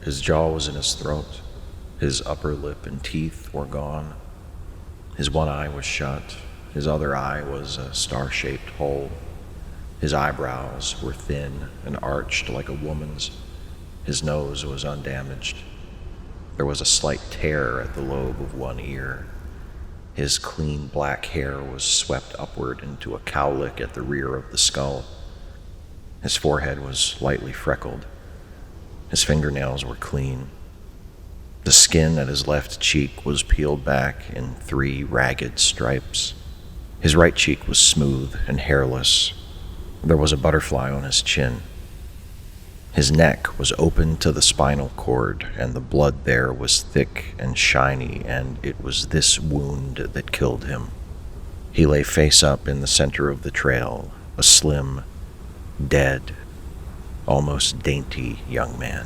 His jaw was in his throat. His upper lip and teeth were gone. His one eye was shut. His other eye was a star-shaped hole. His eyebrows were thin and arched like a woman's. His nose was undamaged. There was a slight tear at the lobe of one ear. His clean black hair was swept upward into a cowlick at the rear of the skull. His forehead was lightly freckled. His fingernails were clean. The skin at his left cheek was peeled back in 3 ragged stripes. His right cheek was smooth and hairless. There was a butterfly on his chin. His neck was open to the spinal cord, and the blood there was thick and shiny, and it was this wound that killed him. He lay face up in the center of the trail, a slim, dead, almost dainty young man.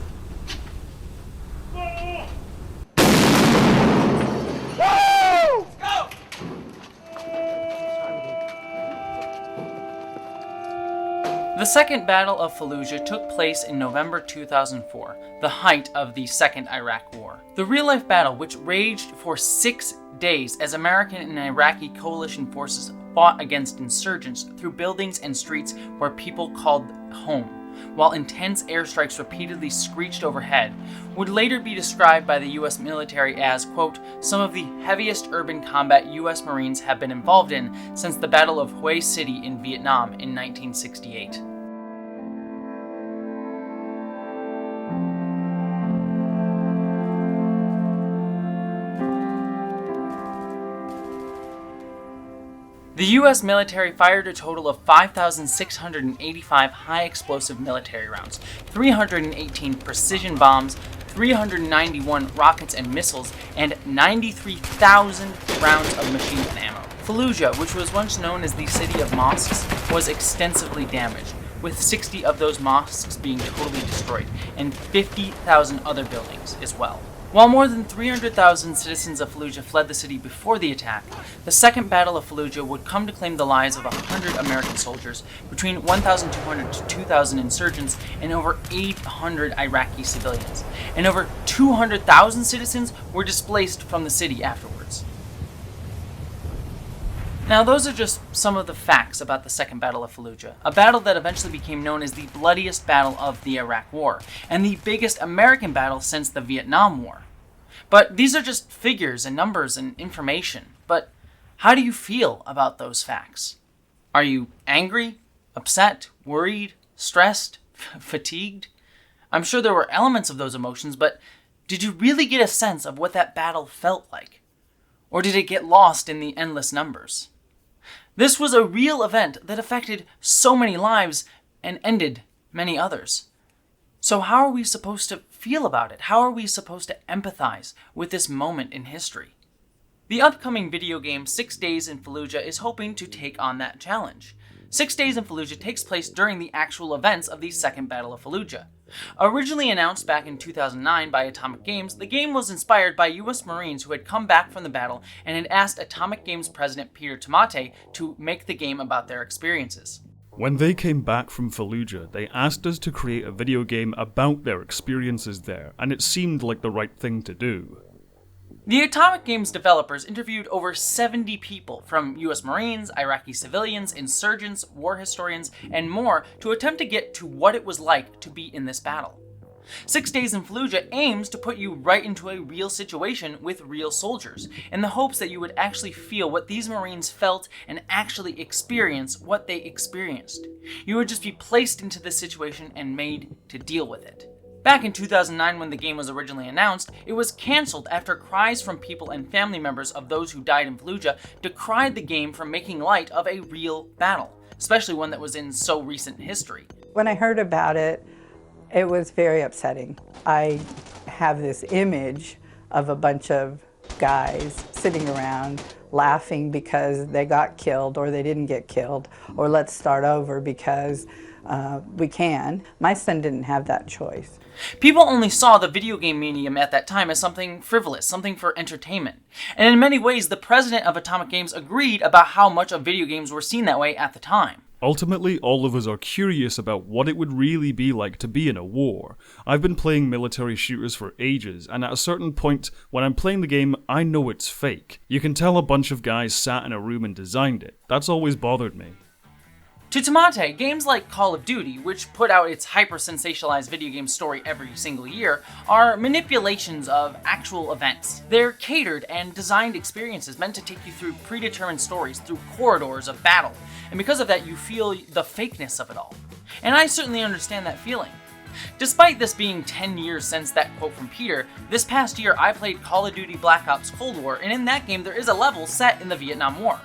The Second Battle of Fallujah took place in November 2004, the height of the Second Iraq War. The real-life battle, which raged for 6 days as American and Iraqi coalition forces fought against insurgents through buildings and streets where people called home, while intense airstrikes repeatedly screeched overhead, would later be described by the U.S. military as, quote, some of the heaviest urban combat U.S. Marines have been involved in since the Battle of Hue City in Vietnam in 1968. The U.S. military fired a total of 5,685 high-explosive military rounds, 318 precision bombs, 391 rockets and missiles, and 93,000 rounds of machine gun ammo. Fallujah, which was once known as the City of Mosques, was extensively damaged, with 60 of those mosques being totally destroyed, and 50,000 other buildings as well. While more than 300,000 citizens of Fallujah fled the city before the attack, the Second Battle of Fallujah would come to claim the lives of 100 American soldiers, between 1,200 to 2,000 insurgents, and over 800 Iraqi civilians. And over 200,000 citizens were displaced from the city afterwards. Now, those are just some of the facts about the Second Battle of Fallujah, a battle that eventually became known as the bloodiest battle of the Iraq War, and the biggest American battle since the Vietnam War. But these are just figures and numbers and information. But how do you feel about those facts? Are you angry, upset, worried, stressed, fatigued? I'm sure there were elements of those emotions, but did you really get a sense of what that battle felt like? Or did it get lost in the endless numbers? This was a real event that affected so many lives and ended many others. So how are we supposed to feel about it? How are we supposed to empathize with this moment in history? The upcoming video game 6 Days in Fallujah is hoping to take on that challenge. 6 Days in Fallujah takes place during the actual events of the Second Battle of Fallujah. Originally announced back in 2009 by Atomic Games, the game was inspired by U.S. Marines who had come back from the battle and had asked Atomic Games president Peter Tomate to make the game about their experiences. When they came back from Fallujah, they asked us to create a video game about their experiences there, and it seemed like the right thing to do. The Atomic Games developers interviewed over 70 people, from U.S. Marines, Iraqi civilians, insurgents, war historians, and more, to attempt to get to what it was like to be in this battle. 6 Days in Fallujah aims to put you right into a real situation with real soldiers, in the hopes that you would actually feel what these Marines felt and actually experience what they experienced. You would just be placed into this situation and made to deal with it. Back in 2009, when the game was originally announced, it was cancelled after cries from people and family members of those who died in Fallujah decried the game for making light of a real battle, especially one that was in so recent history. When I heard about it, it was very upsetting. I have this image of a bunch of guys sitting around laughing because they got killed or they didn't get killed, or let's start over because we can. My son didn't have that choice. People only saw the video game medium at that time as something frivolous, something for entertainment. And in many ways, the president of Atomic Games agreed about how much of video games were seen that way at the time. Ultimately, all of us are curious about what it would really be like to be in a war. I've been playing military shooters for ages, and at a certain point, when I'm playing the game, I know it's fake. You can tell a bunch of guys sat in a room and designed it. That's always bothered me. To Tamate, games like Call of Duty, which put out its hyper-sensationalized video game story every single year, are manipulations of actual events. They're catered and designed experiences meant to take you through predetermined stories through corridors of battle, and because of that you feel the fakeness of it all. And I certainly understand that feeling. Despite this being 10 years since that quote from Peter, this past year I played Call of Duty Black Ops Cold War, and in that game there is a level set in the Vietnam War.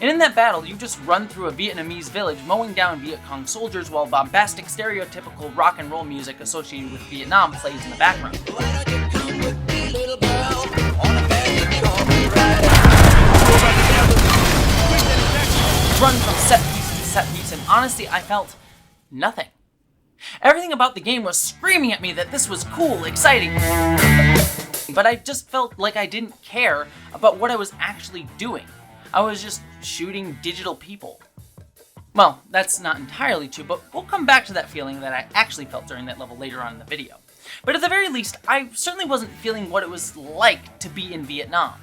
And in that battle, you just run through a Vietnamese village mowing down Viet Cong soldiers while bombastic, stereotypical rock and roll music associated with Vietnam plays in the background. Run from set piece to set piece, and honestly, I felt nothing. Everything about the game was screaming at me that this was cool, exciting, but I just felt like I didn't care about what I was actually doing. I was just shooting digital people. Well, that's not entirely true, but we'll come back to that feeling that I actually felt during that level later on in the video. But at the very least, I certainly wasn't feeling what it was like to be in Vietnam.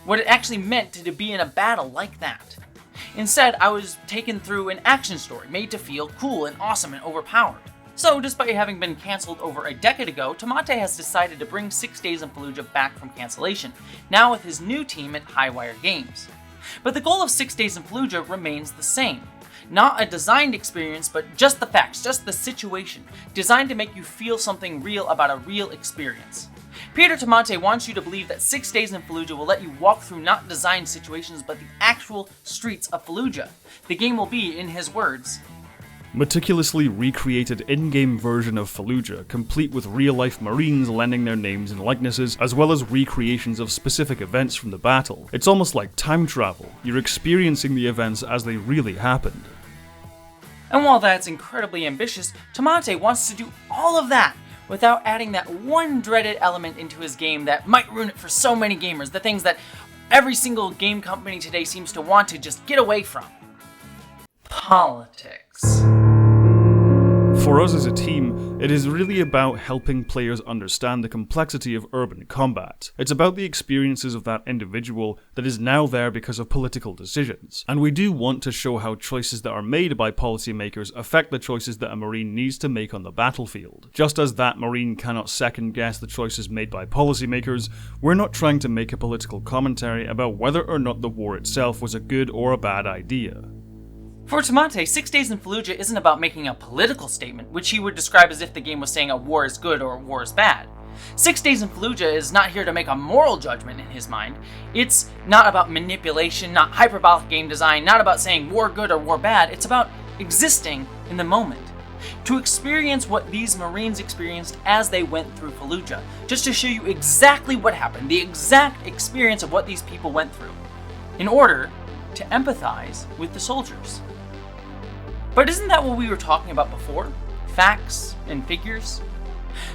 What it actually meant to be in a battle like that. Instead, I was taken through an action story made to feel cool and awesome and overpowered. So, despite having been cancelled over a decade ago, Tamate has decided to bring 6 Days in Fallujah back from cancellation, now with his new team at Highwire Games. But the goal of 6 Days in Fallujah remains the same. Not a designed experience, but just the facts, just the situation, designed to make you feel something real about a real experience. Peter Tamate wants you to believe that 6 Days in Fallujah will let you walk through not designed situations, but the actual streets of Fallujah. The game will be, in his words, meticulously recreated in-game version of Fallujah, complete with real-life Marines lending their names and likenesses, as well as recreations of specific events from the battle. It's almost like time travel. You're experiencing the events as they really happened. And while that's incredibly ambitious, Tamate wants to do all of that without adding that one dreaded element into his game that might ruin it for so many gamers, the things that every single game company today seems to want to just get away from. Politics. For us as a team, it is really about helping players understand the complexity of urban combat. It's about the experiences of that individual that is now there because of political decisions. And we do want to show how choices that are made by policymakers affect the choices that a Marine needs to make on the battlefield. Just as that Marine cannot second guess the choices made by policymakers, we're not trying to make a political commentary about whether or not the war itself was a good or a bad idea. For Tamate, 6 Days in Fallujah isn't about making a political statement, which he would describe as if the game was saying a war is good or a war is bad. 6 Days in Fallujah is not here to make a moral judgment in his mind. It's not about manipulation, not hyperbolic game design, not about saying war good or war bad. It's about existing in the moment. To experience what these Marines experienced as they went through Fallujah, just to show you exactly what happened, the exact experience of what these people went through, in order to empathize with the soldiers. But isn't that what we were talking about before? Facts and figures?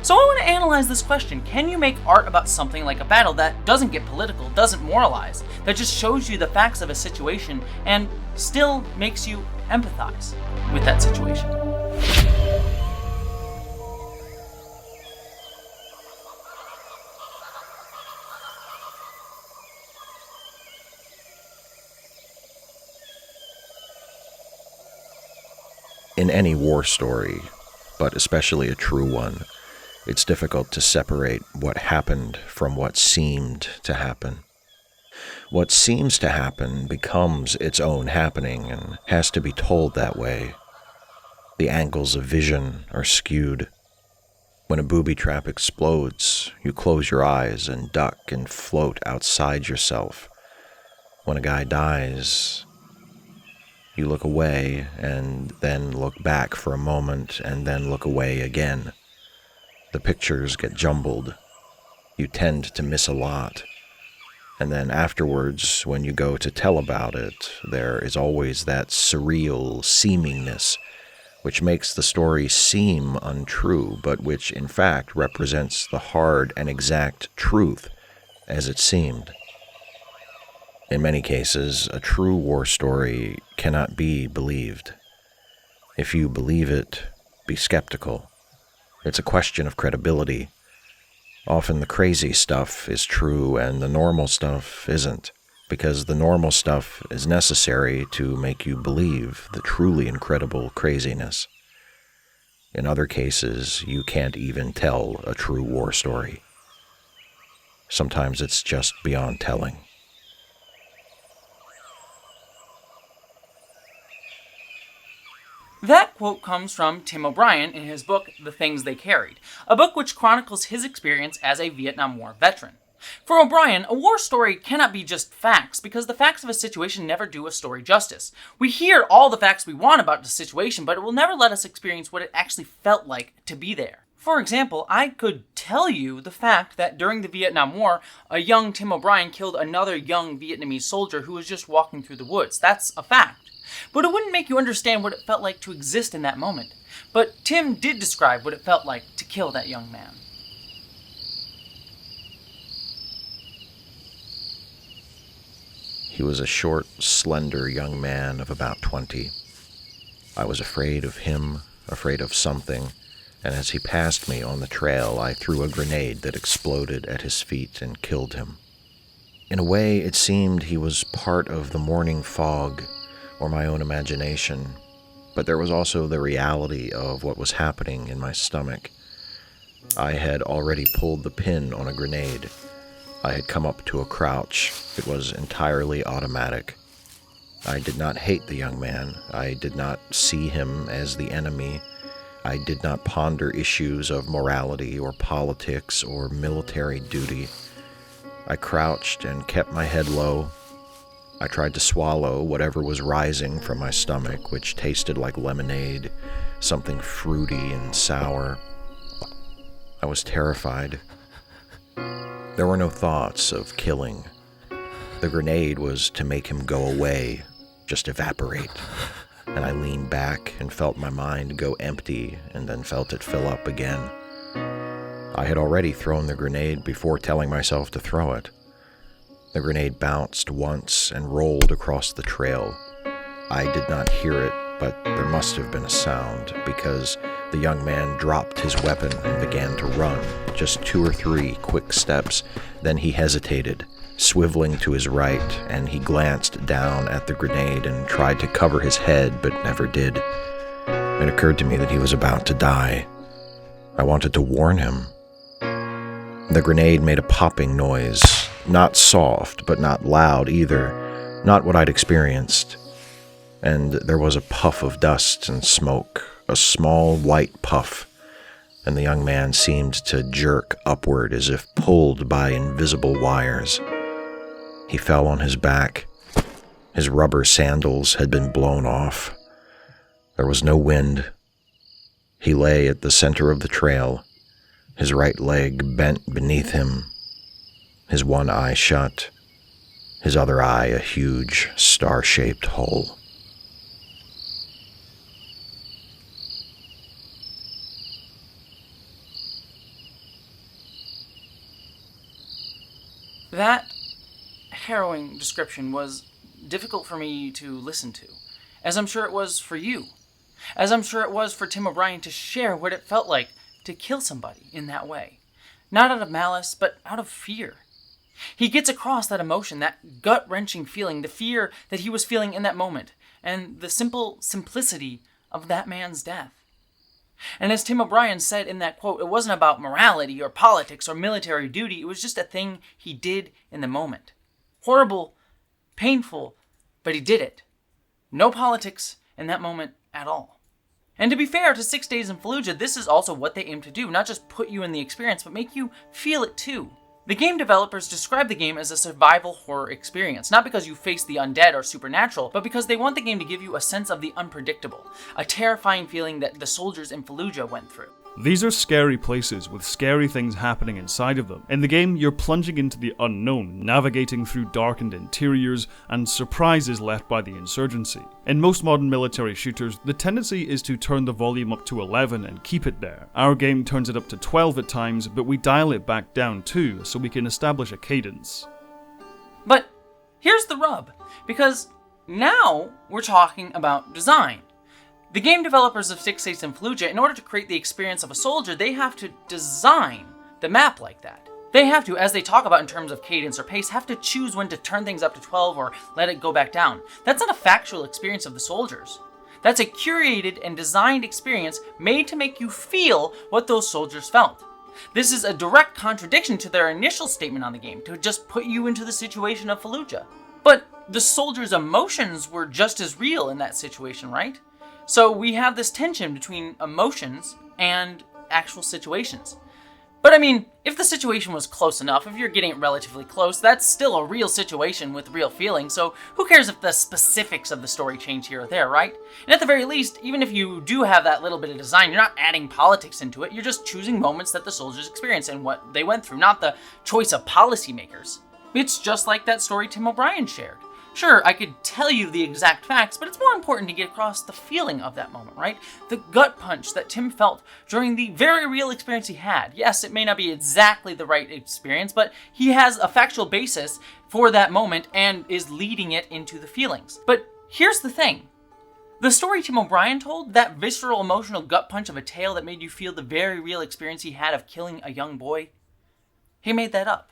So I want to analyze this question. Can you make art about something like a battle that doesn't get political, doesn't moralize, that just shows you the facts of a situation and still makes you empathize with that situation? In any war story, but especially a true one, it's difficult to separate what happened from what seemed to happen. What seems to happen becomes its own happening and has to be told that way. The angles of vision are skewed. When a booby trap explodes, you close your eyes and duck and float outside yourself. When a guy dies, you look away and then look back for a moment and then look away again. The pictures get jumbled. You tend to miss a lot. And then afterwards, when you go to tell about it, there is always that surreal seemingness, which makes the story seem untrue, but which in fact represents the hard and exact truth as it seemed. In many cases, a true war story cannot be believed. If you believe it, be skeptical. It's a question of credibility. Often the crazy stuff is true and the normal stuff isn't, because the normal stuff is necessary to make you believe the truly incredible craziness. In other cases, you can't even tell a true war story. Sometimes it's just beyond telling. That quote comes from Tim O'Brien in his book, The Things They Carried, a book which chronicles his experience as a Vietnam War veteran. For O'Brien, a war story cannot be just facts, because the facts of a situation never do a story justice. We hear all the facts we want about the situation, but it will never let us experience what it actually felt like to be there. For example, I could tell you the fact that during the Vietnam War, a young Tim O'Brien killed another young Vietnamese soldier who was just walking through the woods. That's a fact. But it wouldn't make you understand what it felt like to exist in that moment. But Tim did describe what it felt like to kill that young man. He was a short, slender young man of about 20. I was afraid of him, afraid of something, and as he passed me on the trail, I threw a grenade that exploded at his feet and killed him. In a way, it seemed he was part of the morning fog, or my own imagination, but there was also the reality of what was happening in my stomach. I had already pulled the pin on a grenade. I had come up to a crouch. It was entirely automatic. I did not hate the young man. I did not see him as the enemy. I did not ponder issues of morality or politics or military duty. I crouched and kept my head low. I tried to swallow whatever was rising from my stomach, which tasted like lemonade, something fruity and sour. I was terrified. There were no thoughts of killing. The grenade was to make him go away, just evaporate. And I leaned back and felt my mind go empty and then felt it fill up again. I had already thrown the grenade before telling myself to throw it. The grenade bounced once and rolled across the trail. I did not hear it, but there must have been a sound, because the young man dropped his weapon and began to run, just 2 or 3 quick steps. Then he hesitated, swiveling to his right, and he glanced down at the grenade and tried to cover his head, but never did. It occurred to me that he was about to die. I wanted to warn him. The grenade made a popping noise, not soft, but not loud either, not what I'd experienced. And there was a puff of dust and smoke, a small white puff, and the young man seemed to jerk upward as if pulled by invisible wires. He fell on his back. His rubber sandals had been blown off. There was no wind. He lay at the center of the trail, his right leg bent beneath him, his one eye shut, his other eye a huge, star-shaped hole. That harrowing description was difficult for me to listen to, as I'm sure it was for you, as I'm sure it was for Tim O'Brien to share what it felt like to kill somebody in that way. Not out of malice, but out of fear. He gets across that emotion, that gut-wrenching feeling, the fear that he was feeling in that moment, and the simple simplicity of that man's death. And as Tim O'Brien said in that quote, it wasn't about morality or politics or military duty, it was just a thing he did in the moment. Horrible, painful, but he did it. No politics in that moment at all. And to be fair to 6 Days in Fallujah, this is also what they aim to do, not just put you in the experience, but make you feel it too. The game developers describe the game as a survival horror experience, not because you face the undead or supernatural, but because they want the game to give you a sense of the unpredictable, a terrifying feeling that the soldiers in Fallujah went through. These are scary places with scary things happening inside of them. In the game, you're plunging into the unknown, navigating through darkened interiors and surprises left by the insurgency. In most modern military shooters, the tendency is to turn the volume up to 11 and keep it there. Our game turns it up to 12 at times, but we dial it back down too, so we can establish a cadence. But here's the rub, because now we're talking about design. The game developers of Six Days in Fallujah, in order to create the experience of a soldier, they have to design the map like that. They have to, as they talk about in terms of cadence or pace, have to choose when to turn things up to 12 or let it go back down. That's not a factual experience of the soldiers. That's a curated and designed experience made to make you feel what those soldiers felt. This is a direct contradiction to their initial statement on the game, to just put you into the situation of Fallujah. But the soldiers' emotions were just as real in that situation, right? So we have this tension between emotions and actual situations. But I mean, if the situation was close enough, if you're getting it relatively close, that's still a real situation with real feelings, so who cares if the specifics of the story change here or there, right? And at the very least, even if you do have that little bit of design, you're not adding politics into it, you're just choosing moments that the soldiers experience and what they went through, not the choice of policymakers. It's just like that story Tim O'Brien shared. Sure, I could tell you the exact facts, but it's more important to get across the feeling of that moment, right? The gut punch that Tim felt during the very real experience he had. Yes, it may not be exactly the right experience, but he has a factual basis for that moment and is leading it into the feelings. But here's the thing. The story Tim O'Brien told, that visceral emotional gut punch of a tale that made you feel the very real experience he had of killing a young boy, he made that up.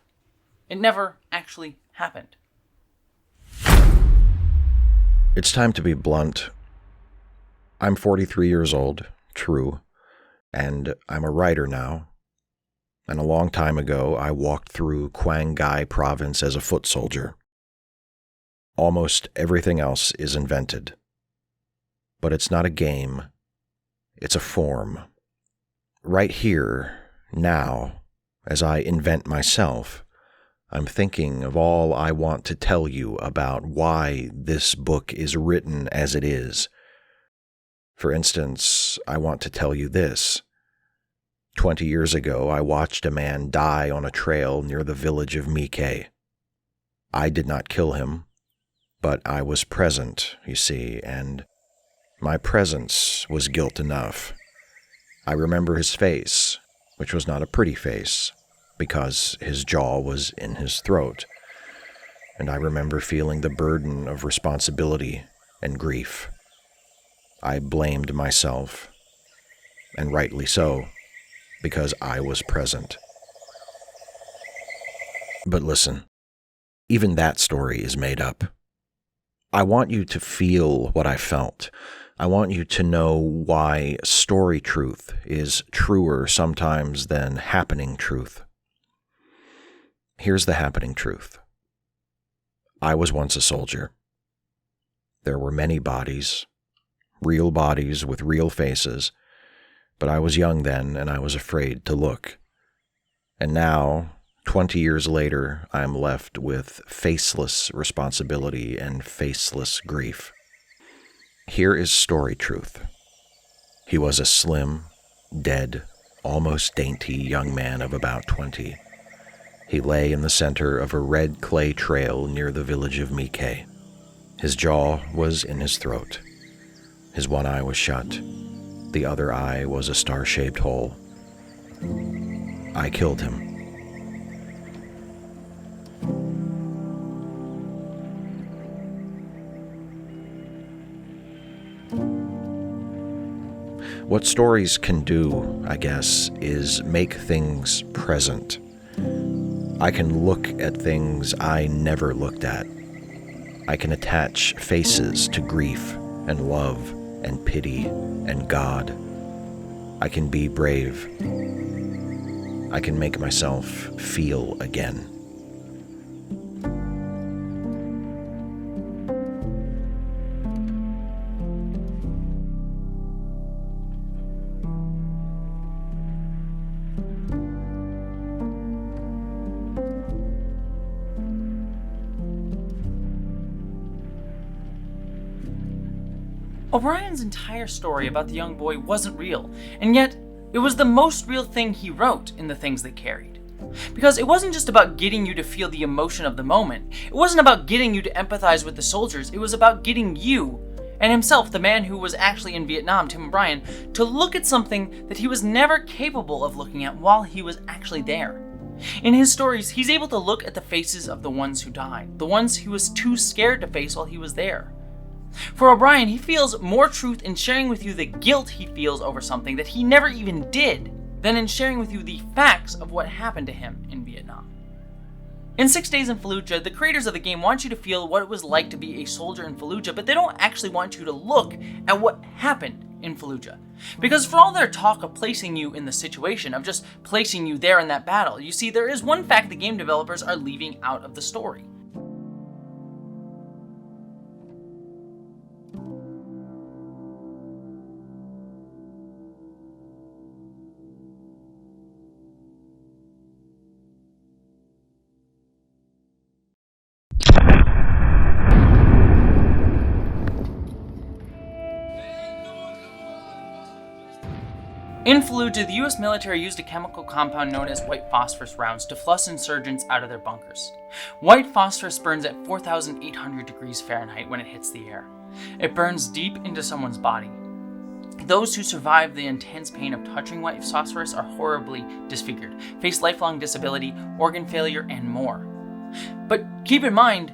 It never actually happened. It's time to be blunt. I'm 43 years old, true, and I'm a writer now. And a long time ago, I walked through Quang Ngai province as a foot soldier. Almost everything else is invented. But it's not a game. It's a form. Right here, now, as I invent myself, I'm thinking of all I want to tell you about why this book is written as it is. For instance, I want to tell you this. 20 years ago, I watched a man die on a trail near the village of Mike. I did not kill him, but I was present, you see, and my presence was guilt enough. I remember his face, which was not a pretty face, because his jaw was in his throat, and I remember feeling the burden of responsibility and grief. I blamed myself, and rightly so, because I was present. But listen, even that story is made up. I want you to feel what I felt. I want you to know why story truth is truer sometimes than happening truth. Here's the happening truth. I was once a soldier. There were many bodies, real bodies with real faces, but I was young then and I was afraid to look. And now, 20 years later, I am left with faceless responsibility and faceless grief. Here is story truth. He was a slim, dead, almost dainty young man of about 20. He lay in the center of a red clay trail near the village of Mike. His jaw was in his throat. His one eye was shut. The other eye was a star-shaped hole. I killed him. What stories can do, I guess, is make things present. I can look at things I never looked at. I can attach faces to grief and love and pity and God. I can be brave. I can make myself feel again. O'Brien's entire story about the young boy wasn't real, and yet it was the most real thing he wrote in the things that carried. Because it wasn't just about getting you to feel the emotion of the moment, it wasn't about getting you to empathize with the soldiers, it was about getting you, and himself, the man who was actually in Vietnam, Tim O'Brien, to look at something that he was never capable of looking at while he was actually there. In his stories, he's able to look at the faces of the ones who died, the ones he was too scared to face while he was there. For O'Brien, he feels more truth in sharing with you the guilt he feels over something that he never even did than in sharing with you the facts of what happened to him in Vietnam. In 6 Days in Fallujah, the creators of the game want you to feel what it was like to be a soldier in Fallujah, but they don't actually want you to look at what happened in Fallujah. Because for all their talk of placing you in the situation, of just placing you there in that battle, you see, there is one fact the game developers are leaving out of the story. In Fallujah, the US military used a chemical compound known as white phosphorus rounds to flush insurgents out of their bunkers. White phosphorus burns at 4,800 degrees Fahrenheit when it hits the air. It burns deep into someone's body. Those who survive the intense pain of touching white phosphorus are horribly disfigured, face lifelong disability, organ failure, and more. But keep in mind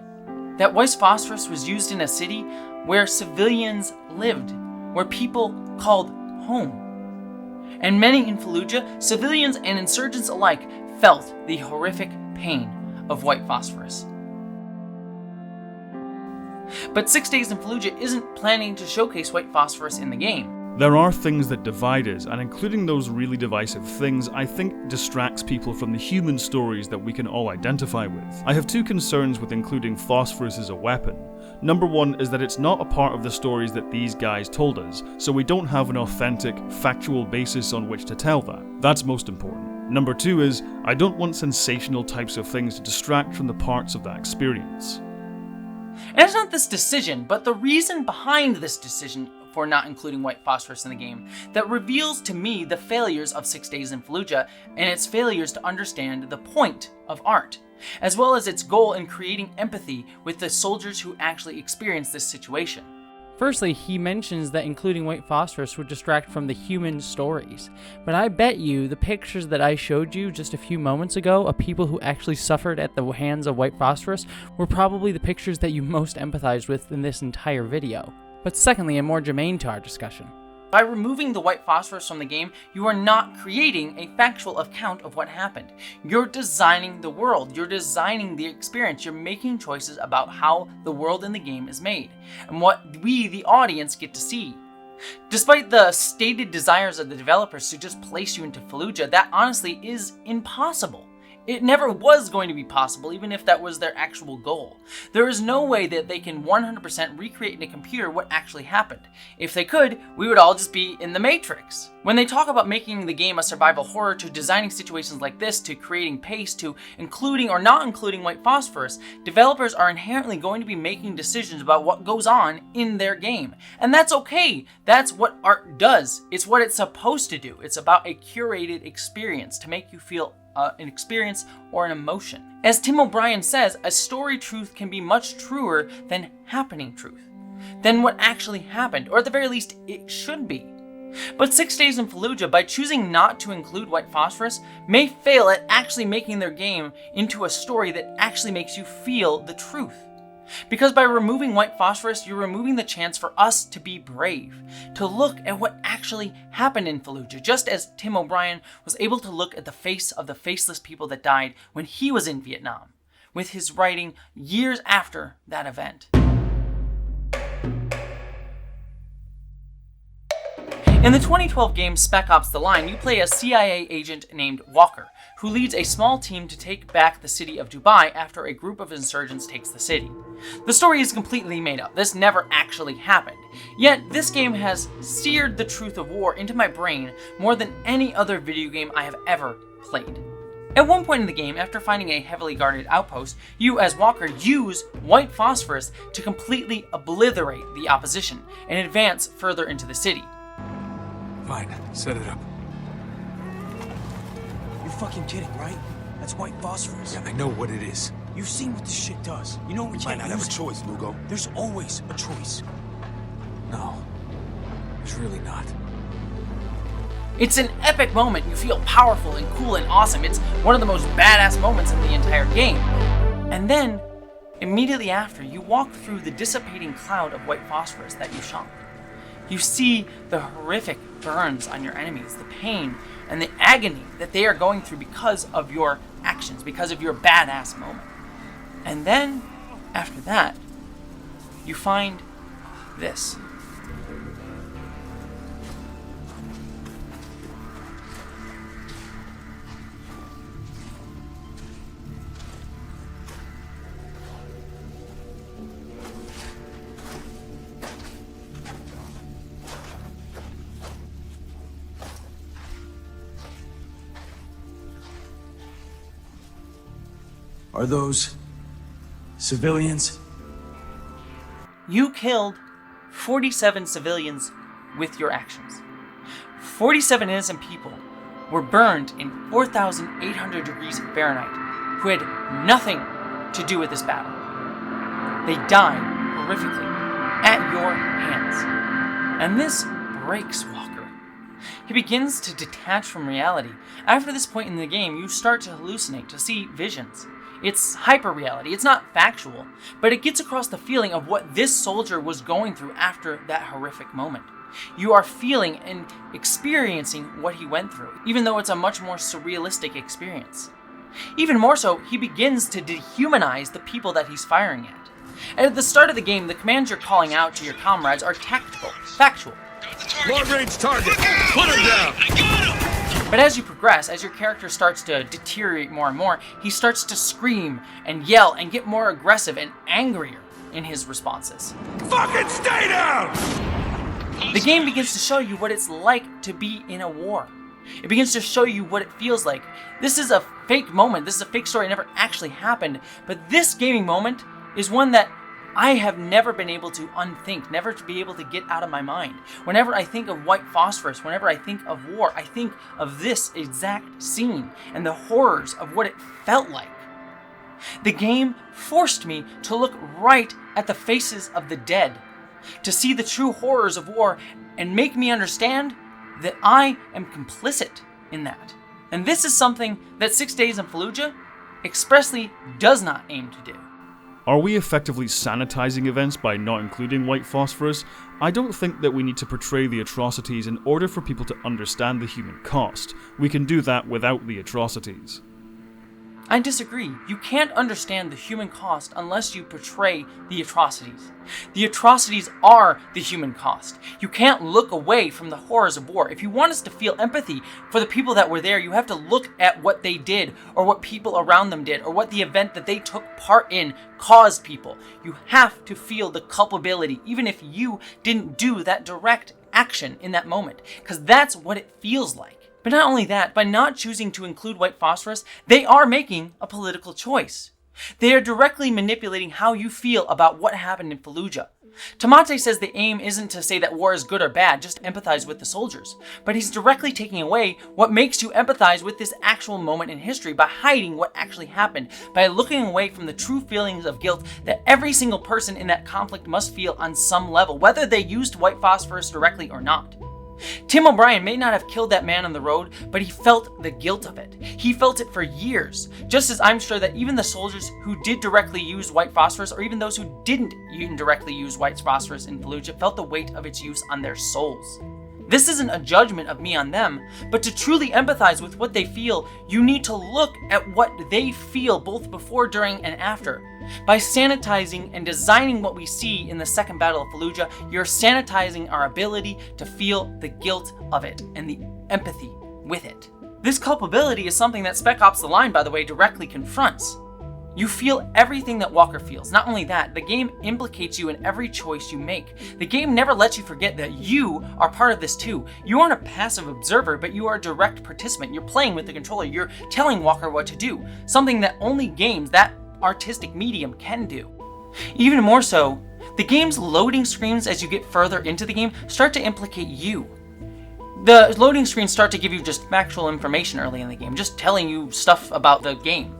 that white phosphorus was used in a city where civilians lived, where people called home. And many in Fallujah, civilians and insurgents alike, felt the horrific pain of white phosphorus. But 6 Days in Fallujah isn't planning to showcase white phosphorus in the game. There are things that divide us, and including those really divisive things, I think distracts people from the human stories that we can all identify with. I have two concerns with including phosphorus as a weapon. Number one is that it's not a part of the stories that these guys told us, so we don't have an authentic, factual basis on which to tell that. That's most important. Number two is, I don't want sensational types of things to distract from the parts of that experience. And it's not this decision, but the reason behind this decision for not including white phosphorus in the game that reveals to me the failures of 6 Days in Fallujah and its failures to understand the point of art, as well as its goal in creating empathy with the soldiers who actually experience this situation. Firstly, he mentions that including white phosphorus would distract from the human stories. But I bet you the pictures that I showed you just a few moments ago of people who actually suffered at the hands of white phosphorus were probably the pictures that you most empathized with in this entire video. But secondly, and more germane to our discussion, by removing the white phosphorus from the game, you are not creating a factual account of what happened. You're designing the world. You're designing the experience. You're making choices about how the world in the game is made and what we, the audience, get to see. Despite the stated desires of the developers to just place you into Fallujah, that honestly is impossible. It never was going to be possible, even if that was their actual goal. There is no way that they can 100% recreate in a computer what actually happened. If they could, we would all just be in the Matrix. When they talk about making the game a survival horror, to designing situations like this, to creating pace, to including or not including white phosphorus, developers are inherently going to be making decisions about what goes on in their game. And that's okay. That's what art does. It's what it's supposed to do. It's about a curated experience to make you feel an experience or an emotion. As Tim O'Brien says, a story truth can be much truer than happening truth, than what actually happened, or at the very least, it should be. But 6 Days in Fallujah, by choosing not to include white phosphorus, may fail at actually making their game into a story that actually makes you feel the truth. Because by removing white phosphorus, you're removing the chance for us to be brave, to look at what actually happened in Fallujah, just as Tim O'Brien was able to look at the face of the faceless people that died when he was in Vietnam, with his writing years after that event. In the 2012 game Spec Ops: The Line, you play a CIA agent named Walker, who leads a small team to take back the city of Dubai after a group of insurgents takes the city. The story is completely made up. This never actually happened. Yet, this game has seared the truth of war into my brain more than any other video game I have ever played. At one point in the game, after finding a heavily guarded outpost, you, as Walker, use white phosphorus to completely obliterate the opposition and advance further into the city. Fine, set it up. You're fucking kidding, right? That's white phosphorus. Yeah, I know what it is. You've seen what this shit does. You know we Might can't not have a use it. choice, Lugo. There's always a choice. No, there's really not. It's an epic moment. You feel powerful and cool and awesome. It's one of the most badass moments in the entire game. And then Immediately after, you walk through the dissipating cloud of white phosphorus that you shot. You see the horrific burns on your enemies, the pain and the agony that they are going through because of your actions, because of your badass moment. And then, after that, you find this. Are those civilians? You killed 47 civilians with your actions. 47 innocent people were burned in 4,800 degrees Fahrenheit who had nothing to do with this battle. They died horrifically at your hands. And this breaks Walker. He begins to detach from reality. After this point in the game, you start to hallucinate, to see visions. It's hyper-reality. It's not factual, but it gets across the feeling of what this soldier was going through after that horrific moment. You are feeling and experiencing what he went through, even though it's a much more surrealistic experience. Even more so, he begins to dehumanize the people that he's firing at. And at the start of the game, the commands you're calling out to your comrades are tactical, factual. Long-range target! Put him down! But as you progress, as your character starts to deteriorate more and more, he starts to scream and yell and get more aggressive and angrier in his responses. Fucking stay down! The game begins to show you what it's like to be in a war. It begins to show you what it feels like. This is a fake moment. This is a fake story. It never actually happened. But this gaming moment is one that I have never been able to unthink, never to be able to get out of my mind. Whenever I think of white phosphorus, whenever I think of war, I think of this exact scene and the horrors of what it felt like. The game forced me to look right at the faces of the dead, to see the true horrors of war and make me understand that I am complicit in that. And this is something that 6 Days in Fallujah expressly does not aim to do. Are we effectively sanitizing events by not including white phosphorus? I don't think that we need to portray the atrocities in order for people to understand the human cost. We can do that without the atrocities. I disagree. You can't understand the human cost unless you portray the atrocities. The atrocities are the human cost. You can't look away from the horrors of war. If you want us to feel empathy for the people that were there, you have to look at what they did, or what people around them did, or what the event that they took part in caused people. You have to feel the culpability, even if you didn't do that direct action in that moment, because that's what it feels like. But not only that, by not choosing to include white phosphorus, they are making a political choice. They are directly manipulating how you feel about what happened in Fallujah. Tamate says the aim isn't to say that war is good or bad, just empathize with the soldiers. But he's directly taking away what makes you empathize with this actual moment in history by hiding what actually happened, by looking away from the true feelings of guilt that every single person in that conflict must feel on some level, whether they used white phosphorus directly or not. Tim O'Brien may not have killed that man on the road, but he felt the guilt of it. He felt it for years, just as I'm sure that even the soldiers who did directly use white phosphorus, or even those who didn't indirectly use white phosphorus in Fallujah, felt the weight of its use on their souls. This isn't a judgment of me on them, but to truly empathize with what they feel, you need to look at what they feel both before, during, and after. By sanitizing and designing what we see in the Second Battle of Fallujah, you're sanitizing our ability to feel the guilt of it and the empathy with it. This culpability is something that Spec Ops: The Line, by the way, directly confronts. You feel everything that Walker feels. Not only that, the game implicates you in every choice you make. The game never lets you forget that you are part of this too. You aren't a passive observer, but you are a direct participant. You're playing with the controller. You're telling Walker what to do. Something that only games, that artistic medium, can do. Even more so, the game's loading screens as you get further into the game start to implicate you. The loading screens start to give you just factual information early in the game, just telling you stuff about the game.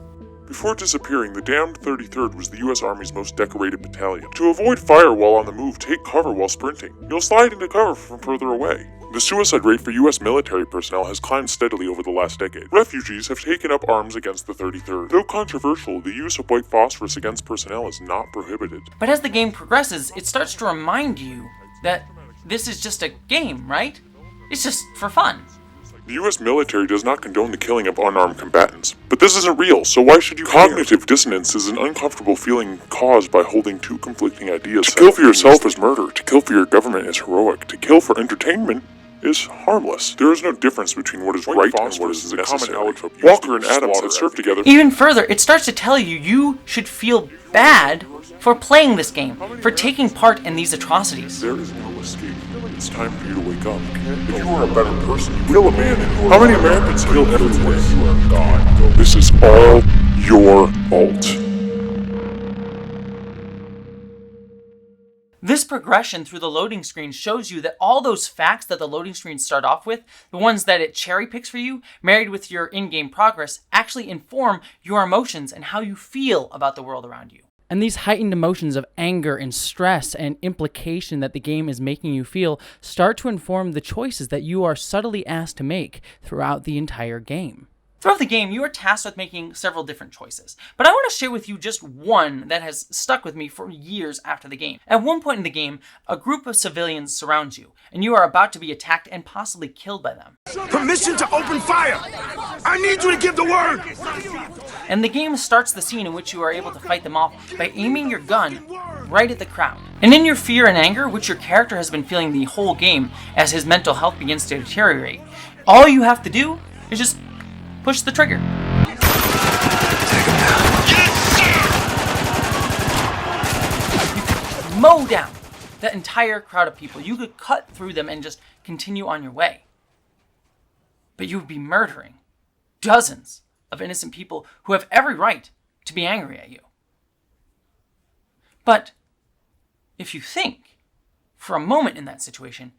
Before disappearing, the damned 33rd was the U.S. Army's most decorated battalion. To avoid fire while on the move, take cover while sprinting. You'll slide into cover from further away. The suicide rate for U.S. military personnel has climbed steadily over the last decade. Refugees have taken up arms against the 33rd. Though controversial, the use of white phosphorus against personnel is not prohibited. But as the game progresses, it starts to remind you that this is just a game, right? It's just for fun. The U.S. military does not condone the killing of unarmed combatants. But this isn't real, so why should you care? Cognitive dissonance is an uncomfortable feeling caused by holding two conflicting ideas. To kill for yourself is murder. To kill for your government is heroic. To kill for entertainment is harmless. There is no difference between what is right and what is necessary. Walker and Adams had served together. Even further, it starts to tell you you should feel bad for playing this game, for taking part in these atrocities. There is no escape. It's time for you to wake up. If you were a better person, you kill a man. How many Americans killed everywhere? You are gone. This is all your fault. This progression through the loading screen shows you that all those facts that the loading screens start off with, the ones that it cherry picks for you, married with your in-game progress, actually inform your emotions and how you feel about the world around you. And these heightened emotions of anger and stress and implication that the game is making you feel start to inform the choices that you are subtly asked to make throughout the entire game. Throughout the game, you are tasked with making several different choices, but I want to share with you just one that has stuck with me for years after the game. At one point in the game, a group of civilians surrounds you, and you are about to be attacked and possibly killed by them. Permission to open fire! I need you to give the word! And the game starts the scene in which you are able to fight them off by aiming your gun right at the crowd. And in your fear and anger, which your character has been feeling the whole game as his mental health begins to deteriorate, all you have to do is just push the trigger. Take him down. You could mow down that entire crowd of people. You could cut through them and just continue on your way. But you would be murdering dozens of innocent people who have every right to be angry at you. But if you think for a moment in that situation,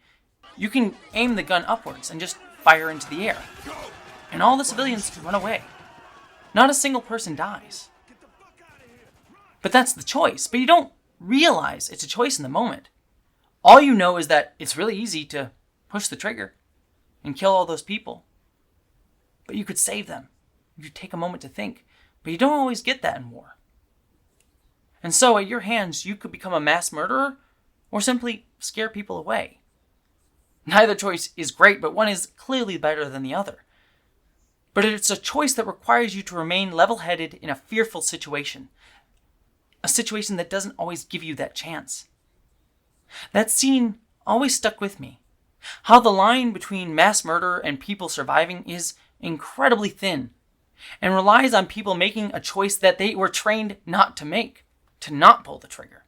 you can aim the gun upwards and just fire into the air. And all the civilians run away. Not a single person dies. But that's the choice. But you don't realize it's a choice in the moment. All you know is that it's really easy to push the trigger and kill all those people. But you could save them if you take a moment to think. But you don't always get that in war. And so at your hands, you could become a mass murderer or simply scare people away. Neither choice is great, but one is clearly better than the other. But it's a choice that requires you to remain level-headed in a fearful situation. A situation that doesn't always give you that chance. That scene always stuck with me. How the line between mass murder and people surviving is incredibly thin and relies on people making a choice that they were trained not to make, to not pull the trigger.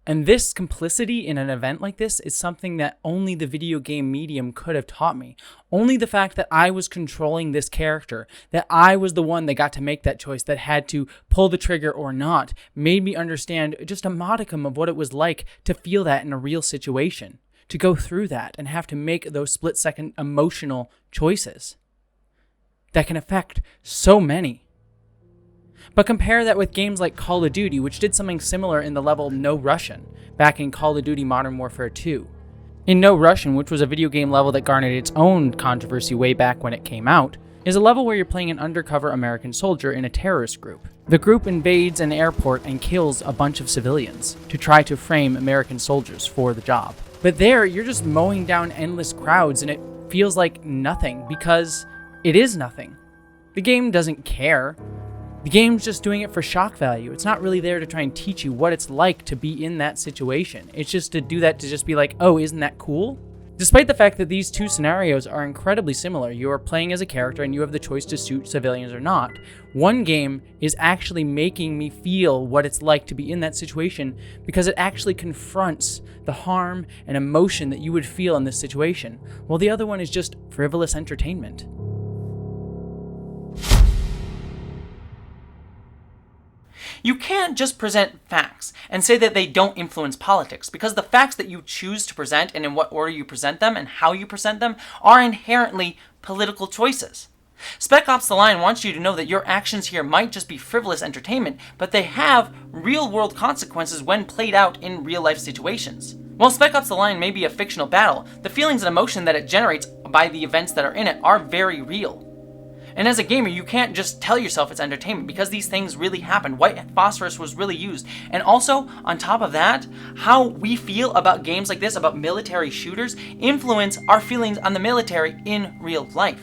And this complicity in an event like this is something that only the video game medium could have taught me. Only the fact that I was controlling this character, that I was the one that got to make that choice, that had to pull the trigger or not, made me understand just a modicum of what it was like to feel that in a real situation, to go through that and have to make those split-second emotional choices that can affect so many. But compare that with games like Call of Duty, which did something similar in the level No Russian, back in Call of Duty Modern Warfare 2. In No Russian, which was a video game level that garnered its own controversy way back when it came out, is a level where you're playing an undercover American soldier in a terrorist group. The group invades an airport and kills a bunch of civilians to try to frame American soldiers for the job. But there, you're just mowing down endless crowds and it feels like nothing, because it is nothing. The game doesn't care. The game's just doing it for shock value. It's not really there to try and teach you what it's like to be in that situation. It's just to do that to just be like, oh, isn't that cool? Despite the fact that these two scenarios are incredibly similar, you are playing as a character and you have the choice to shoot civilians or not. One game is actually making me feel what it's like to be in that situation because it actually confronts the harm and emotion that you would feel in this situation, while the other one is just frivolous entertainment. You can't just present facts and say that they don't influence politics, because the facts that you choose to present and in what order you present them and how you present them are inherently political choices. Spec Ops: The Line wants you to know that your actions here might just be frivolous entertainment, but they have real-world consequences when played out in real-life situations. While Spec Ops: The Line may be a fictional battle, the feelings and emotion that it generates by the events that are in it are very real. And as a gamer, you can't just tell yourself it's entertainment, because these things really happened. White phosphorus was really used. And also, on top of that, how we feel about games like this, about military shooters, influence our feelings on the military in real life.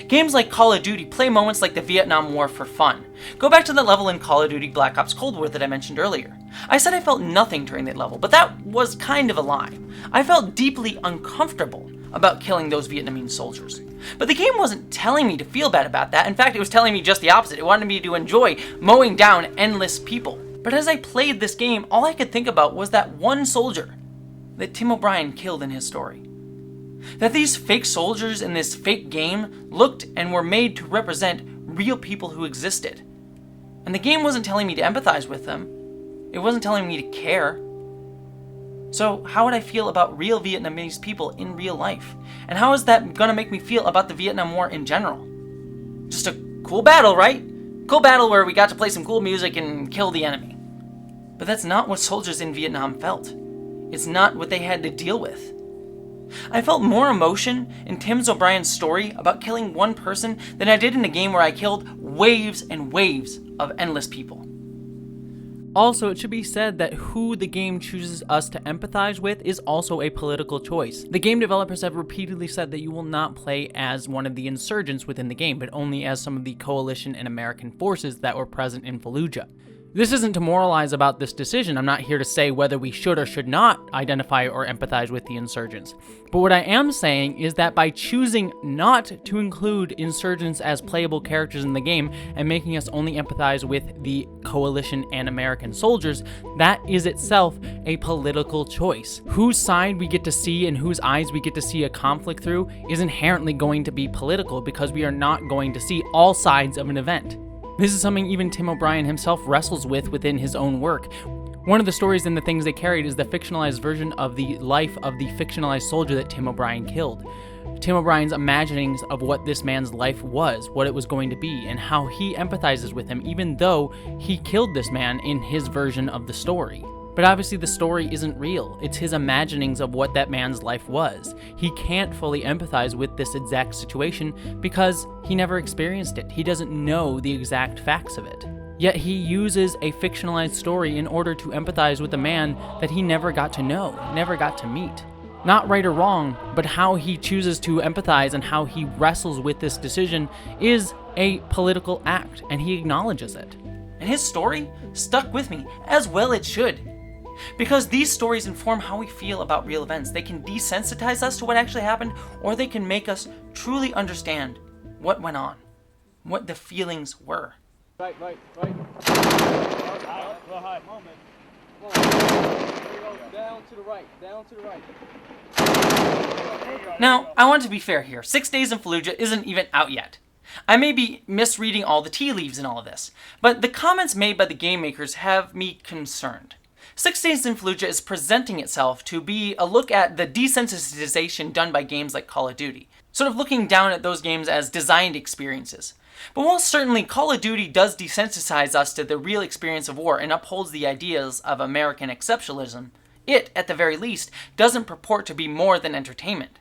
Games like Call of Duty play moments like the Vietnam War for fun. Go back to the level in Call of Duty Black Ops Cold War that I mentioned earlier. I said I felt nothing during that level, but that was kind of a lie. I felt deeply uncomfortable about killing those Vietnamese soldiers. But the game wasn't telling me to feel bad about that. In fact, it was telling me just the opposite. It wanted me to enjoy mowing down endless people. But as I played this game, all I could think about was that one soldier that Tim O'Brien killed in his story. That these fake soldiers in this fake game looked and were made to represent real people who existed. And the game wasn't telling me to empathize with them. It wasn't telling me to care. So how would I feel about real Vietnamese people in real life? And how is that gonna make me feel about the Vietnam War in general? Just a cool battle, right? Cool battle where we got to play some cool music and kill the enemy. But that's not what soldiers in Vietnam felt. It's not what they had to deal with. I felt more emotion in Tim O'Brien's story about killing one person than I did in a game where I killed waves and waves of endless people. Also, it should be said that who the game chooses us to empathize with is also a political choice. The game developers have repeatedly said that you will not play as one of the insurgents within the game, but only as some of the coalition and American forces that were present in Fallujah. This isn't to moralize about this decision. I'm not here to say whether we should or should not identify or empathize with the insurgents. But what I am saying is that by choosing not to include insurgents as playable characters in the game and making us only empathize with the coalition and American soldiers, that is itself a political choice. Whose side we get to see and whose eyes we get to see a conflict through is inherently going to be political, because we are not going to see all sides of an event. This is something even Tim O'Brien himself wrestles with within his own work. One of the stories and the things they carried is the fictionalized version of the life of the fictionalized soldier that Tim O'Brien killed. Tim O'Brien's imaginings of what this man's life was, what it was going to be, and how he empathizes with him even though he killed this man in his version of the story. But obviously the story isn't real. It's his imaginings of what that man's life was. He can't fully empathize with this exact situation because he never experienced it. He doesn't know the exact facts of it. Yet he uses a fictionalized story in order to empathize with a man that he never got to know, never got to meet. Not right or wrong, but how he chooses to empathize and how he wrestles with this decision is a political act, and he acknowledges it. And his story stuck with me, as well it should. Because these stories inform how we feel about real events. They can desensitize us to what actually happened, or they can make us truly understand what went on, what the feelings were. Right. Moment. Down to the right. Now, I want to be fair here. 6 Days in Fallujah isn't even out yet. I may be misreading all the tea leaves in all of this, but the comments made by the game makers have me concerned. 6 Days in Fallujah is presenting itself to be a look at the desensitization done by games like Call of Duty, sort of looking down at those games as designed experiences. But while certainly Call of Duty does desensitize us to the real experience of war and upholds the ideas of American exceptionalism, it, at the very least, doesn't purport to be more than entertainment.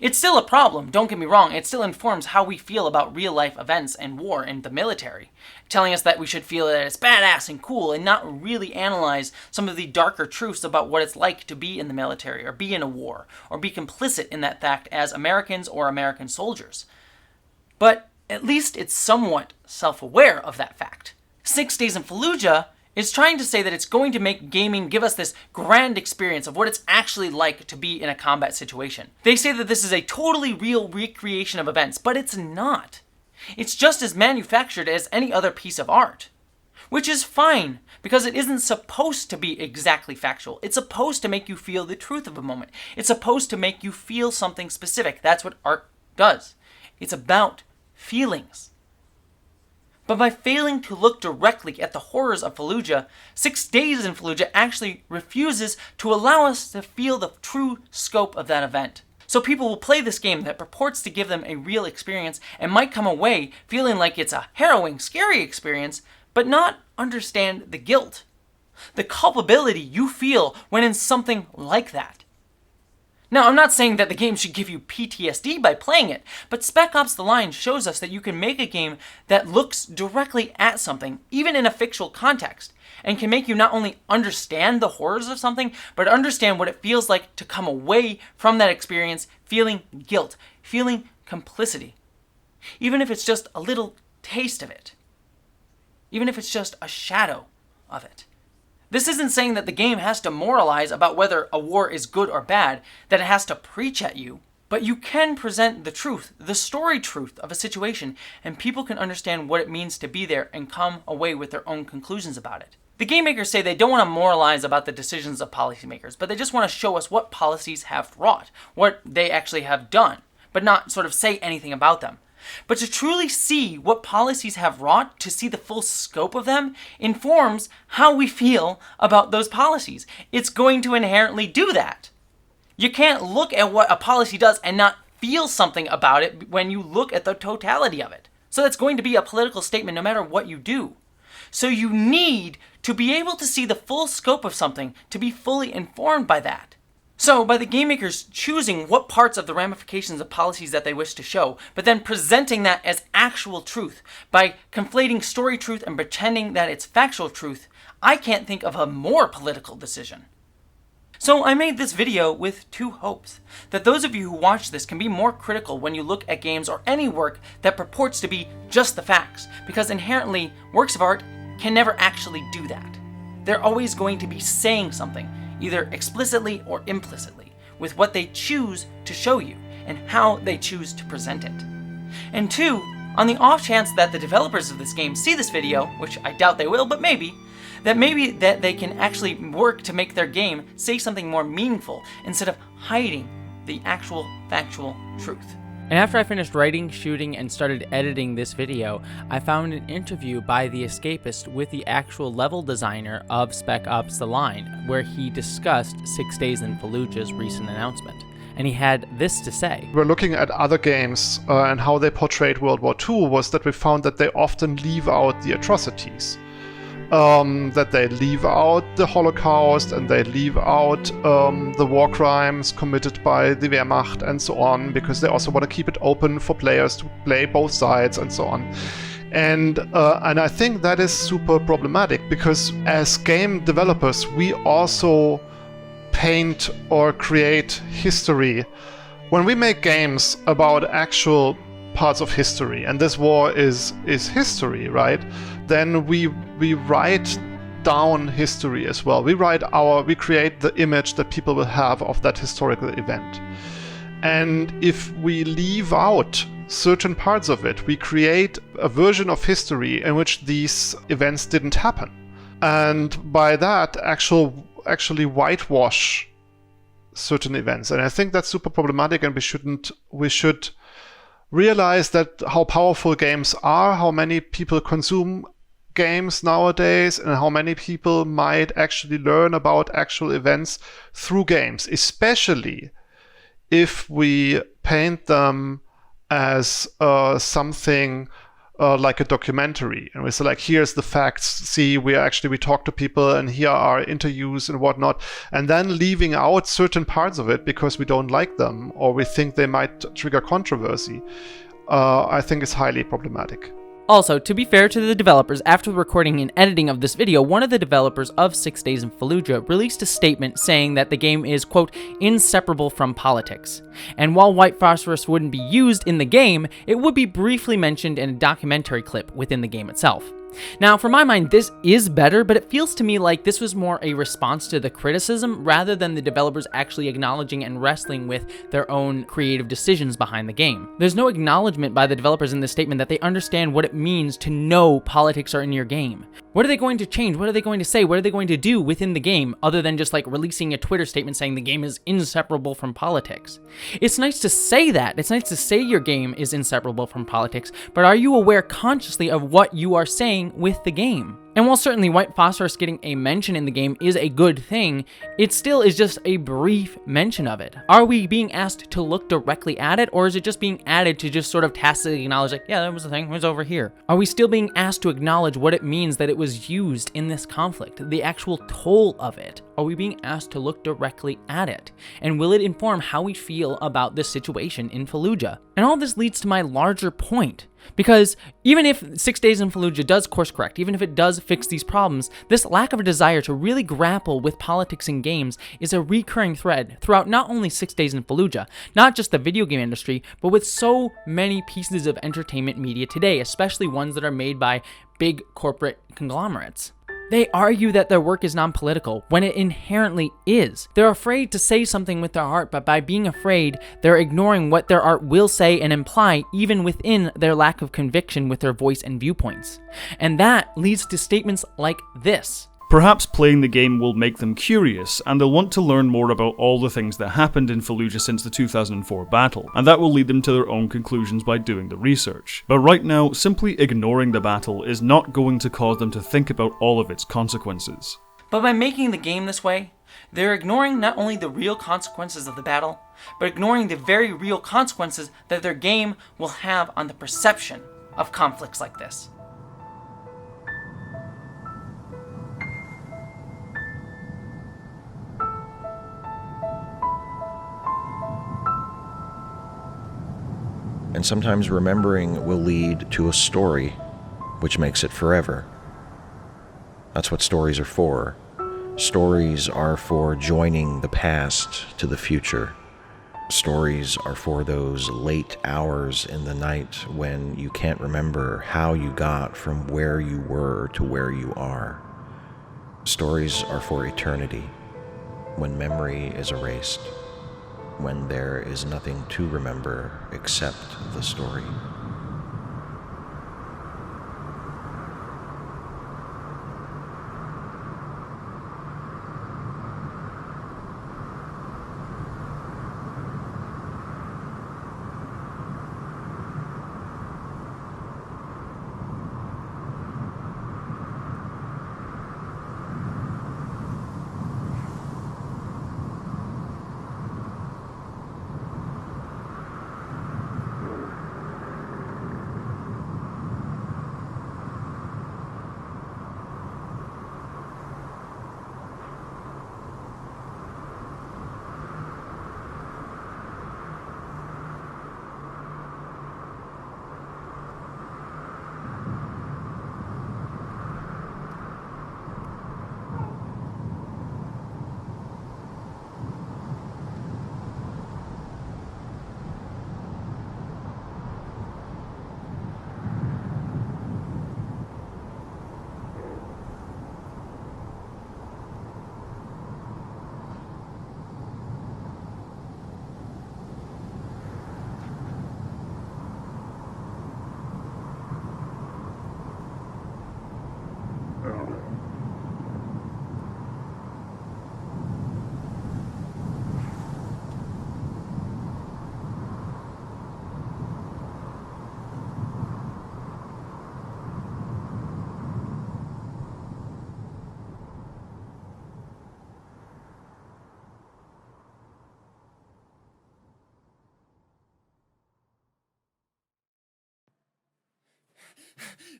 It's still a problem, don't get me wrong. It still informs how we feel about real-life events and war and the military, telling us that we should feel that it's badass and cool and not really analyze some of the darker truths about what it's like to be in the military or be in a war or be complicit in that fact as Americans or American soldiers. But at least it's somewhat self-aware of that fact. 6 Days in Fallujah is trying to say that it's going to make gaming give us this grand experience of what it's actually like to be in a combat situation. They say that this is a totally real recreation of events, but it's not. It's just as manufactured as any other piece of art. Which is fine, because it isn't supposed to be exactly factual. It's supposed to make you feel the truth of a moment. It's supposed to make you feel something specific. That's what art does. It's about feelings. But by failing to look directly at the horrors of Fallujah, 6 Days in Fallujah actually refuses to allow us to feel the true scope of that event. So people will play this game that purports to give them a real experience and might come away feeling like it's a harrowing, scary experience, but not understand the guilt. The culpability you feel when in something like that. Now, I'm not saying that the game should give you PTSD by playing it, but Spec Ops: The Line shows us that you can make a game that looks directly at something, even in a fictional context, and can make you not only understand the horrors of something, but understand what it feels like to come away from that experience feeling guilt, feeling complicity. Even if it's just a little taste of it. Even if it's just a shadow of it. This isn't saying that the game has to moralize about whether a war is good or bad, that it has to preach at you, but you can present the truth, the story truth of a situation, and people can understand what it means to be there and come away with their own conclusions about it. The game makers say they don't want to moralize about the decisions of policymakers, but they just want to show us what policies have wrought, what they actually have done, but not sort of say anything about them. But to truly see what policies have wrought, to see the full scope of them, informs how we feel about those policies. It's going to inherently do that. You can't look at what a policy does and not feel something about it when you look at the totality of it. So that's going to be a political statement no matter what you do. So you need to be able to see the full scope of something to be fully informed by that. So, by the game makers choosing what parts of the ramifications of policies that they wish to show, but then presenting that as actual truth, by conflating story truth and pretending that it's factual truth, I can't think of a more political decision. So I made this video with two hopes. That those of you who watch this can be more critical when you look at games or any work that purports to be just the facts, because inherently, works of art can never actually do that. They're always going to be saying something, either explicitly or implicitly, with what they choose to show you and how they choose to present it. And two, on the off chance that the developers of this game see this video, which I doubt they will, but maybe that they can actually work to make their game say something more meaningful instead of hiding the actual factual truth. And after I finished writing, shooting, and started editing this video, I found an interview by The Escapist with the actual level designer of Spec Ops: The Line, where he discussed 6 Days in Fallujah's recent announcement. And he had this to say. We're looking at other games and how they portrayed World War II was that we found that they often leave out the atrocities. That they leave out the Holocaust and they leave out the war crimes committed by the Wehrmacht and so on, because they also want to keep it open for players to play both sides and so on. And I think that is super problematic, because as game developers we also paint or create history. When we make games about actual parts of history, and this war is history, right? Then we write down history as well. We create the image that people will have of that historical event. And if we leave out certain parts of it, we create a version of history in which these events didn't happen. And by that, actually whitewash certain events. And I think that's super problematic, and we should realize that how powerful games are, how many people consume games nowadays, and how many people might actually learn about actual events through games, especially if we paint them as something like a documentary, and we say like, here's the facts, see, we talk to people and here are interviews and whatnot, and then leaving out certain parts of it because we don't like them or we think they might trigger controversy, I think is highly problematic. Also, to be fair to the developers, after the recording and editing of this video, one of the developers of 6 Days in Fallujah released a statement saying that the game is, quote, inseparable from politics. And while white phosphorus wouldn't be used in the game, it would be briefly mentioned in a documentary clip within the game itself. Now, for my mind, this is better, but it feels to me like this was more a response to the criticism rather than the developers actually acknowledging and wrestling with their own creative decisions behind the game. There's no acknowledgement by the developers in this statement that they understand what it means to know politics are in your game. What are they going to change? What are they going to say? What are they going to do within the game other than just like releasing a Twitter statement saying the game is inseparable from politics? It's nice to say that. It's nice to say your game is inseparable from politics, but are you aware consciously of what you are saying with the game? And while certainly white phosphorus getting a mention in the game is a good thing, it still is just a brief mention of it. Are we being asked to look directly at it, or is it just being added to just sort of tacitly acknowledge, like, yeah, that was the thing, it was over here? Are we still being asked to acknowledge what it means that it was used in this conflict, the actual toll of it? Are we being asked to look directly at it? And will it inform how we feel about this situation in Fallujah? And all this leads to my larger point. Because even if 6 Days in Fallujah does course correct, even if it does fix these problems, this lack of a desire to really grapple with politics in games is a recurring thread throughout not only 6 Days in Fallujah, not just the video game industry, but with so many pieces of entertainment media today, especially ones that are made by big corporate conglomerates. They argue that their work is non-political, when it inherently is. They're afraid to say something with their heart, but by being afraid, they're ignoring what their art will say and imply, even within their lack of conviction with their voice and viewpoints. And that leads to statements like this. Perhaps playing the game will make them curious, and they'll want to learn more about all the things that happened in Fallujah since the 2004 battle, and that will lead them to their own conclusions by doing the research. But right now, simply ignoring the battle is not going to cause them to think about all of its consequences. But by making the game this way, they're ignoring not only the real consequences of the battle, but ignoring the very real consequences that their game will have on the perception of conflicts like this. And sometimes remembering will lead to a story, which makes it forever. That's what stories are for. Stories are for joining the past to the future. Stories are for those late hours in the night when you can't remember how you got from where you were to where you are. Stories are for eternity, when memory is erased, when there is nothing to remember except the story.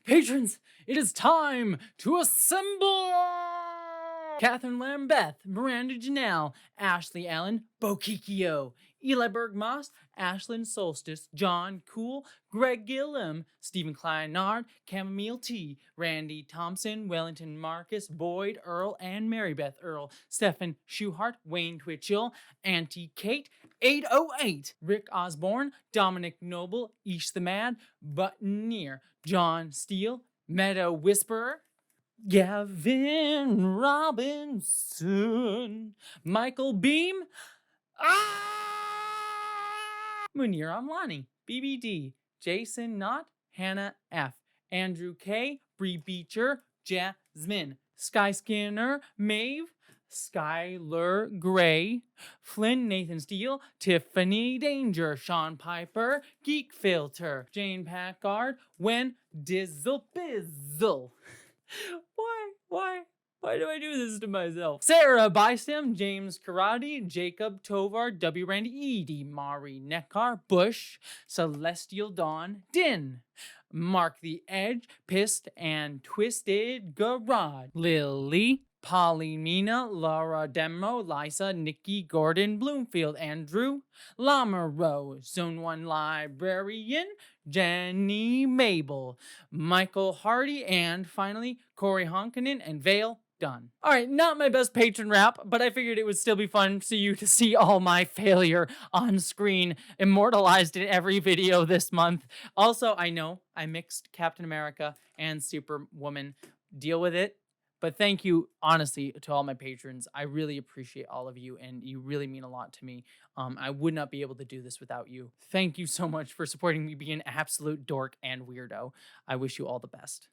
Patrons, it is time to assemble! Catherine Lambeth, Miranda Janelle, Ashley Allen, Bokikio, Eli Bergmoss, Ashlyn Solstice, John Cool, Greg Gillum, Stephen Kleinard, Chamomile T, Randy Thompson, Wellington Marcus, Boyd Earl, and Marybeth Earl, Stephen Schuhart, Wayne Twitchell, Auntie Kate, 808, Rick Osborne, Dominic Noble, Ish the Mad, Buttoneer, John Steele, Meadow Whisperer, Gavin Robinson, Michael Beam, Munir Amlani, BBD, Jason Knott, Hannah F, Andrew K, Bree Beecher, Jasmine, Sky Skinner, Maeve, Skylar Gray, Flynn Nathan Steele, Tiffany Danger, Sean Piper, Geek Filter, Jane Packard, Wen Dizzle Bizzle, Why do I do this to myself? Sarah Bystam, James Karate, Jacob Tovar, W. Randy, Edie, Mari Neckar, Bush, Celestial Dawn, Din, Mark the Edge, Pissed and Twisted Garage, Lily, Polymina, Laura Demo, Liza, Nikki, Gordon, Bloomfield, Andrew, Lamaro, Zone 1 Librarian, Jenny Mabel, Michael Hardy, and finally Corey Honkanen and Vale. Done. All right, not my best patron rap, but I figured it would still be fun for you to see all my failure on screen, immortalized in every video this month. Also, I know I mixed Captain America and Superwoman. Deal with it. But thank you, honestly, to all my patrons. I really appreciate all of you, and you really mean a lot to me. I would not be able to do this without you. Thank you so much for supporting me being an absolute dork and weirdo. I wish you all the best.